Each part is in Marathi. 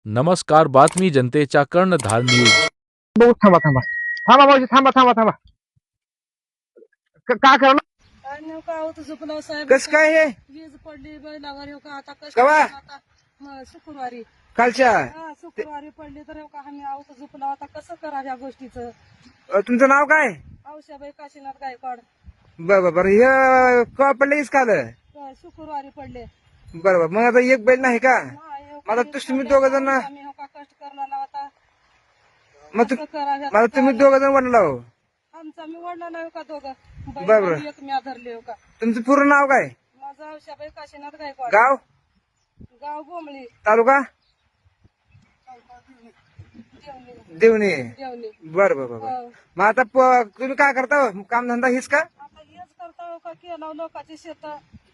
नमस्कार, बातमी जनतेच्या कर्णधार न्यूज. भाऊ थांबा थांबा थांबा भाऊजी थांबा थांबा थांबा काय करणार काय नेमकं आहोत झोपला साहेब. कस काय हे वीज पडली बैलावर हो का आता कसं केव्हा? आता शुक्रवारी कालच्या शुक्रवारी पडली तर हो का आम्ही आहोत झोपला आता कसं करा या गोष्टीचं. तुमचं नाव काय? औषाबाई काशीनाथ गायकवाड. बरं हे का पडले इस काल शुक्रवारी पडले. बरोबर मग आता एक बैल नाही का? नाही, हो मला का, तुम्ही दोघं जण आम्ही हो का कष्ट करणार आता मग कसं करा ह्याचं मला तुम्ही दोघं जण वडला हो. आमचा मी वडला नाही हो का दोघं बरोबर. बैल एक मी धरले हो का. तुमचं पूर्ण नाव काय? माझं औषाबाई काशीनाथ गायकवाड. गाव गाव बोंबळी तालुका देवणी देवणी. देवणी. बरं हो. मग आता तुम्ही काय करता हो? काम धंदा हीच का? आता हेच करता हो का केला लोकांची शेत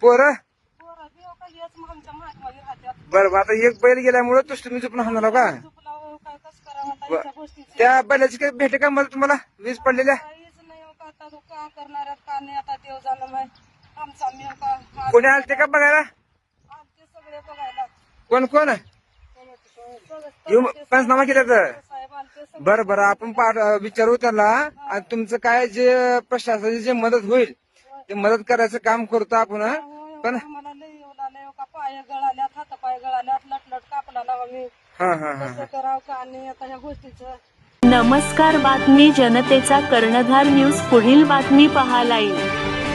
पोरं पोरं बी हो का हेच मग आमच्या महात्मागी राहत्यात. बरं आता एक बैल गेल्यामुळे तुझ तुम्ही झोपून हाणला का? झोपला हो काय कसं करावं आता याच्या गोष्टीचं. त्या बैलाची काही भेटे का मला तुम्हाला वीज पडलेल्या? काहीच नाही हो का आता तो का करणार आहेत, का नाही आता देव जाणं नाही आमचा मी हो का कोणी आलते का बघायला? आमचे सगळे बघायला कोण कोण येऊ पंचनामा केला तर साहेब आमचे सगळे. बरं आपण विचारू त्याला आणि तुमचं काय जे प्रशासनाची जे मदत होईल ते मदत करायचं काम करतो आपण हं? पण आम्हाला लई येऊ लागले हो का पाय गळाल्यात हात पाय गळाल्यात लटलट कापला लावा मी हा कसं करावं का नाही आता ह्या गोष्टीचं. नमस्कार, बातमी जनतेचा कर्णधार न्यूज पुढील बातमी पहा लाईव्ह.